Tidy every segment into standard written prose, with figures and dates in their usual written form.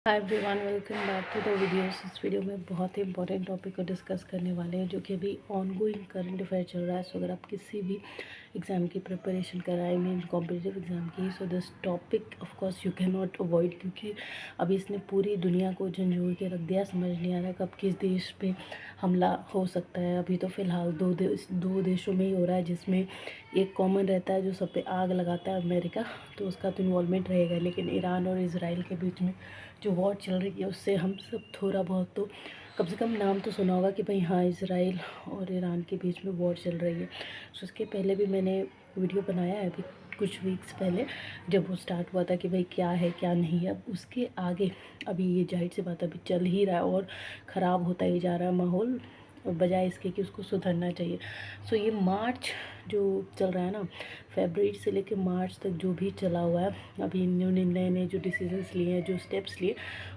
Hi everyone, welcome back to the videos. इस video में बहुत ही इंपॉर्टेंट टॉपिक को डिस्कस करने वाले हैं जो कि अभी ऑनगोइंग करंट अफेयर चल रहा है। सो अगर आप किसी भी एग्ज़ाम की प्रिपरेशन कर रहे हैं, आई मीन कॉम्पिटिटिव एग्ज़ाम की, so this topic of course you can not avoid, क्योंकि अभी इसने पूरी दुनिया को झंझोर के रख दिया। समझ नहीं आ रहा कब किस देश पे हमला हो सकता है। अभी तो फ़िलहाल दो देशों में ही हो रहा है, जिसमें एक कॉमन रहता है जो सब पे आग लगाता है, अमेरिका, तो उसका तो इन्वॉल्वमेंट रहेगा। लेकिन ईरान और इसराइल के बीच में जो वॉर चल रही है उससे हम सब थोड़ा बहुत तो कम से कम नाम तो सुना होगा कि भाई हाँ, इसराइल और ईरान के बीच में वॉर चल रही है। सो उसके पहले भी मैंने वीडियो बनाया है अभी कुछ वीक्स पहले, जब वो स्टार्ट हुआ था कि भाई क्या है क्या नहीं है। अब उसके आगे अभी ये जाहिर सी बात अभी चल ही रहा है और ख़राब होता ही जा रहा है माहौल, और बजाय इसके कि उसको सुधरना चाहिए। सो ये मार्च जो चल रहा है ना, फरवरी से लेकर मार्च तक जो भी चला हुआ है, अभी इन्होंने नए नए जो डिसीजंस लिए हैं, जो स्टेप्स लिए,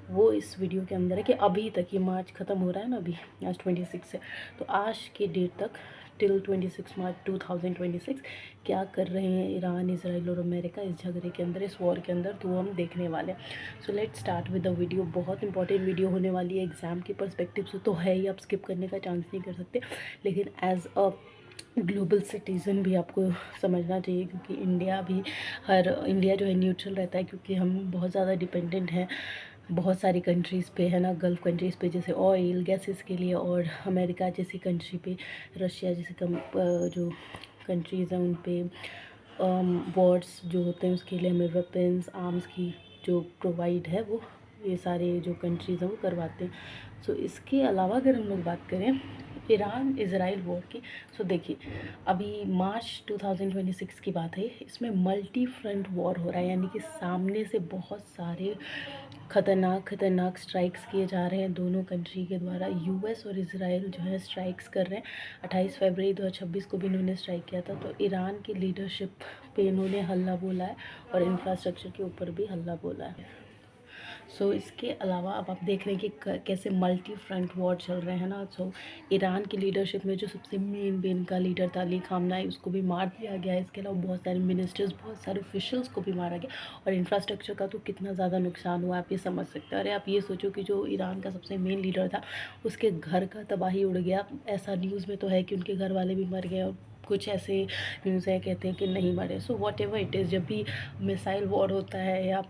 वो इस वीडियो के अंदर है कि अभी तक ये मार्च ख़त्म हो रहा है ना, अभी आज 26 है, तो आज के डेट तक टिल 26 मार्च 2026 क्या कर रहे हैं ईरान, इसराइल और अमेरिका इस झगड़े के अंदर, इस वॉर के अंदर, तो वो हम देखने वाले हैं। So let's start with the video. बहुत इंपॉर्टेंट वीडियो होने वाली है, एग्ज़ाम के पर्सपेक्टिव से तो है ही, आप स्किप करने का चांस नहीं कर सकते, लेकिन एज अ ग्लोबल सिटीज़न भी आपको समझना चाहिए, क्योंकि इंडिया जो है न्यूट्रल रहता है, क्योंकि हम बहुत ज़्यादा डिपेंडेंट हैं बहुत सारी कंट्रीज़ पे, है ना, गल्फ़ कंट्रीज़ पे, जैसे ऑयल गैसेस के लिए, और अमेरिका जैसी कंट्री पे, रशिया जैसी जो कंट्रीज़ हैं उन पे वॉर्स जो होते हैं उसके लिए हमें वेपन्स आर्म्स की जो प्रोवाइड है, वो ये सारे जो कंट्रीज़ हैं वो करवाते हैं। सो इसके अलावा अगर हम लोग बात करें ईरान इसराइल वॉर की, सो देखिए अभी मार्च 2026 की बात है, इसमें मल्टी फ्रंट वॉर हो रहा है, यानी कि सामने से बहुत सारे खतरनाक स्ट्राइक्स किए जा रहे हैं दोनों कंट्री के द्वारा। यूएस और इसराइल जो है स्ट्राइक्स कर रहे हैं। 28 फरवरी 2026 को भी इन्होंने स्ट्राइक किया था, तो ईरान की लीडरशिप पे इन्होंने हल्ला बोला है और इंफ्रास्ट्रक्चर के ऊपर भी हल्ला बोला है। सो इसके अलावा अब आप देख रहे हैं कि कैसे मल्टी फ्रंट वॉर चल रहे हैं ना। सो ईरान की लीडरशिप में जो सबसे मेन का लीडर था अली खामनाई, उसको भी मार दिया गया है। इसके अलावा बहुत सारे मिनिस्टर्स, बहुत सारे ऑफिशियल्स को भी मारा गया, और इंफ्रास्ट्रक्चर का तो कितना ज़्यादा नुकसान हुआ आप ये समझ सकते हैं। अरे आप ये सोचो कि जो ईरान का सबसे मेन लीडर था उसके घर का तबाही उड़ गया। ऐसा न्यूज़ में तो है कि उनके घर वाले भी मर गए, और कुछ ऐसे न्यूज़ है कहते हैं कि नहीं मरे। So what ever it is, जब भी मिसाइल वॉर होता है या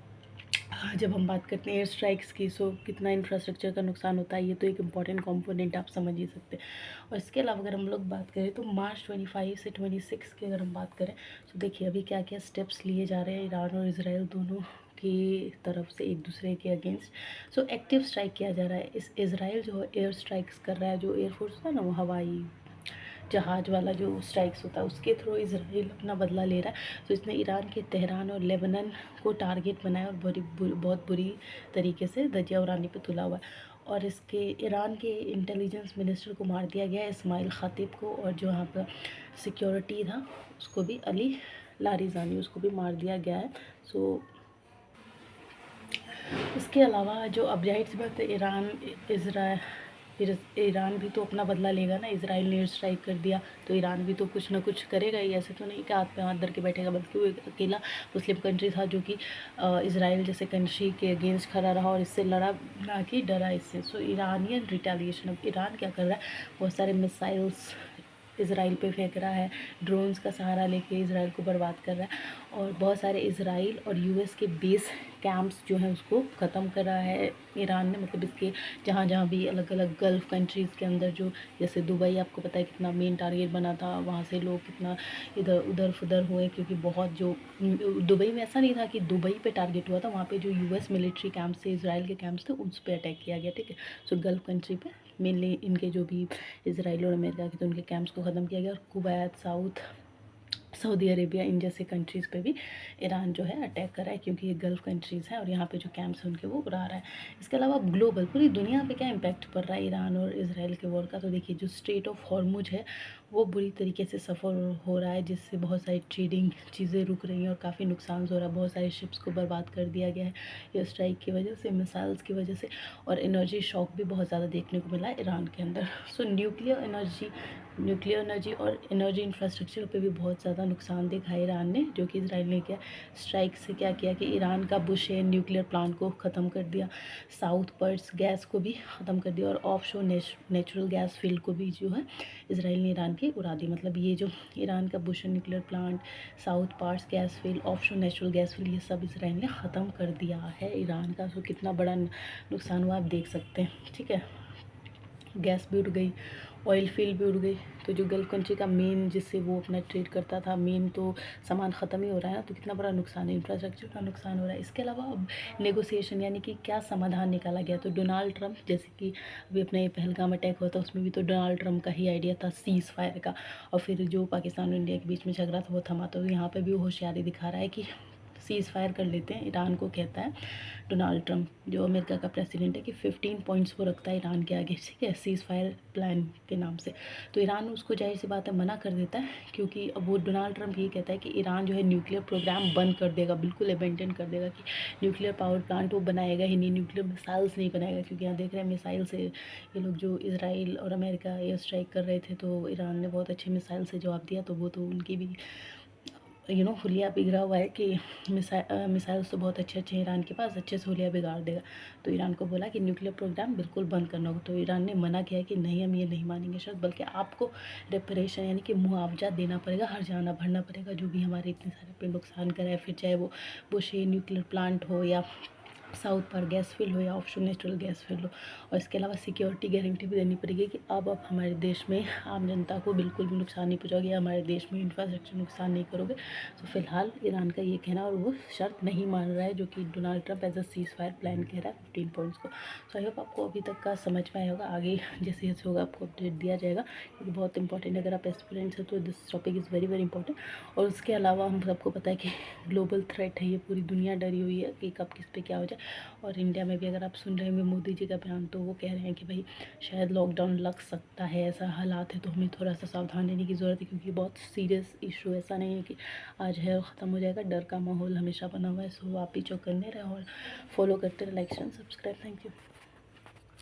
जब हम बात करते हैं एयर स्ट्राइक्स की, सो कितना इंफ्रास्ट्रक्चर का नुकसान होता है, ये तो एक इम्पॉर्टेंट कंपोनेंट आप समझ ही सकते हैं। और इसके अलावा अगर हम लोग बात करें तो मार्च 25 से 26 की अगर हम बात करें, तो देखिए अभी क्या क्या स्टेप्स लिए जा रहे हैं ईरान और इसराइल दोनों की तरफ से एक दूसरे के अगेंस्ट। सो एक्टिव स्ट्राइक किया जा रहा है। इस इसराइल जो है एयर स्ट्राइक्स कर रहा है, जो एयरफोर्स होता है ना, वो हवाई जहाज़ वाला जो स्ट्राइक्स होता है उसके थ्रू इसराइल अपना बदला ले रहा है। तो इसने ईरान के तेहरान और लेबनान को टारगेट बनाया और बहुत बुरी तरीके से धज्जियां उड़ाने पे तुला हुआ है। और इसके ईरान के इंटेलिजेंस मिनिस्टर को मार दिया गया है, इस्माइल ख़ातिब को, और जो वहाँ पर सिक्योरिटी था उसको भी, अली लारिजानी, उसको भी मार दिया गया है। सो इसके अलावा जो अब जाहिर सी बात है, ईरान भी तो अपना बदला लेगा ना। इसराइल ने एयर स्ट्राइक कर दिया तो ईरान भी तो कुछ ना कुछ करेगा ही। ऐसे तो नहीं कि हाथ पे हाथ धर के बैठेगा, बल्कि वो एक अकेला मुस्लिम कंट्री था जो कि इसराइल जैसे कंट्री के अगेंस्ट खड़ा रहा और इससे लड़ा, ना कि डरा इससे। सो ईरानियन रिटेलिएशन, अब ईरान क्या कर रहा है, बहुत सारे मिसाइल्स इसराइल पे फेंक रहा है, ड्रोन्स का सहारा लेके इसराइल को बर्बाद कर रहा है, और बहुत सारे इसराइल और यूएस के बेस कैंप्स जो हैं उसको ख़त्म कर रहा है ईरान ने। मतलब इसके जहाँ जहाँ भी अलग अलग गल्फ़ कंट्रीज़ के अंदर, जो जैसे दुबई आपको पता है कितना मेन टारगेट बना था, वहाँ से लोग कितना इधर उधर फुदर हुए, क्योंकि बहुत जो दुबई में ऐसा नहीं था कि दुबई पे टारगेट हुआ था, वहाँ पे जो यूएस मिलिट्री कैंप्स थे, इसराइल के कैंप्स थे, उस पर अटैक किया गया। ठीक है, सो गल्फ़ कंट्री पे मेनली इनके जो भी इसराइल और अमेरिका के, तो उनके कैंप्स को ख़त्म किया गया। और कुवैत, सऊदी अरेबिया, इन जैसे कंट्रीज़ पे भी ईरान जो है अटैक कर रहा है, क्योंकि ये गल्फ़ कंट्रीज़ हैं और यहाँ पे जो कैंप्स हैं उनके वो उड़ा रहा है। इसके अलावा ग्लोबल पूरी दुनिया पे क्या इम्पैक्ट पड़ रहा है ईरान और इसराइल के वॉर का, तो देखिए जो स्ट्रेट ऑफ हॉर्मुज है वो बुरी तरीके से सफ़र हो रहा है, जिससे बहुत सारी ट्रेडिंग चीज़ें रुक रही हैं और काफ़ी नुकसान हो रहा है। बहुत सारे शिप्स को बर्बाद कर दिया गया है एयर स्ट्राइक की वजह से, मिसाइल्स की वजह से, और एनर्जी शॉक भी बहुत ज़्यादा देखने को मिला है ईरान के अंदर। सो न्यूक्लियर एनर्जी और एनर्जी इंफ्रास्ट्रक्चर पे भी बहुत ज़्यादा नुकसान देखा है ईरान ने, जो कि इसराइल ने किया। स्ट्राइक से क्या किया कि ईरान का बुशेहर न्यूक्लियर प्लांट को ख़त्म कर दिया, साउथ पर्स गैस को भी ख़त्म कर दिया, और ऑफशोर नेचुरल गैस फील्ड को भी जो है इसराइल ने ईरान की उड़ा दी। मतलब ये जो ईरान का Bushehr nuclear plant, South Pars gas field, offshore natural gas field, ये सब इसराइल ने ख़त्म कर दिया है ईरान का। सो कितना बड़ा नुकसान हुआ आप देख सकते हैं, ठीक है। गैस भी उड़ गई, ऑयल फील्ड भी उड़ गई। तो जो गल्फ कंट्री का मेन, जिससे वो अपना ट्रेड करता था, मेन तो सामान ख़त्म ही हो रहा है ना, तो कितना बड़ा नुकसान है, इंफ्रास्ट्रक्चर का नुकसान हो रहा है। इसके अलावा अब नेगोशिएशन यानी कि क्या समाधान निकाला गया, तो डोनाल्ड ट्रंप, जैसे कि अभी अपने ये पहलगाम अटैक हुआ था, उसमें भी तो डोनाल्ड ट्रंप का ही आइडिया था सीज़ फायर का, और फिर जो पाकिस्तान और इंडिया के बीच में झगड़ा था वो थमा। तो यहाँ पर भी वो होशियारी दिखा रहा है कि सीज़ फायर कर लेते हैं, ईरान को कहता है डोनाल्ड ट्रंप, जो अमेरिका का प्रेसिडेंट है, कि 15 पॉइंट्स वो रखता है ईरान के आगे, ठीक है, सीज़ फायर प्लान के नाम से। तो ईरान उसको जाहिर सी बात है मना कर देता है, क्योंकि अब वो डोनाल्ड ट्रंप ये कहता है कि ईरान जो है न्यूक्लियर प्रोग्राम बंद कर देगा, बिल्कुल अबेंडन कर देगा, कि न्यूक्लियर पावर प्लांट वो बनाएगा ही नहीं, न्यूक्लियर मिसाइल्स नहीं बनाएगा। क्योंकि यहाँ देख रहे हैं मिसाइल से ये लोग, जो इसराइल और अमेरिका एयर स्ट्राइक कर रहे थे, तो ईरान ने बहुत अच्छे मिसाइल से जवाब दिया। तो वो तो उनकी भी हुलिया बिगड़ा हुआ है कि मिसाइल्स तो बहुत अच्छे अच्छे हैं ईरान के पास, अच्छे से हुलिया बिगाड़ देगा। तो ईरान को बोला कि न्यूक्लियर प्रोग्राम बिल्कुल बंद करना होगा। तो ईरान ने मना किया कि नहीं, हम ये नहीं मानेंगे शर्त, बल्कि आपको रेपरेशन यानी कि मुआवजा देना पड़ेगा, हर्जाना भरना पड़ेगा, जो भी हमारे इतने सारे पे नुकसान कराए, फिर चाहे वो बुशे न्यूक्लियर प्लांट हो, या साउथ पर गैस फील्ड हो, या ऑफशोर नेचुरल गैस फील्ड हो। और इसके अलावा सिक्योरिटी गारंटी भी देनी पड़ेगी कि अब आप हमारे देश में आम जनता को बिल्कुल भी नुकसान नहीं पहुँचाओगे, या हमारे देश में इंफ्रास्ट्रक्चर नुकसान नहीं करोगे। तो फिलहाल ईरान का ये कहना, और वो शर्त नहीं मान रहा है, जो कि Donald Trump as a ceasefire plan कह रहा है 15 पॉइंट्स को। सो आई होप आपको अभी तक का समझ में आया होगा। आगे जैसे जैसे होगा आपको अपडेट दिया जाएगा, क्योंकि बहुत इंपॉर्टेंट, अगर आप एस्पिरेंट्स हैं तो this topic is very very important. और उसके अलावा हम सबको पता है कि ग्लोबल थ्रेट है, ये पूरी दुनिया डरी हुई है कि कब किस पे क्या हो जाए। और इंडिया में भी अगर आप सुन रहे होंगे मोदी जी का बयान, तो वो कह रहे हैं कि भाई शायद लॉकडाउन लग सकता है, ऐसा हालात है, तो हमें थोड़ा सा सावधान रहने की ज़रूरत है, क्योंकि बहुत सीरियस इशू, ऐसा नहीं है कि आज है और ख़त्म हो जाएगा। डर का माहौल हमेशा बना हुआ है। सो आप भी जो करने रहे और फॉलो करते रहे, like and subscribe. Thank you.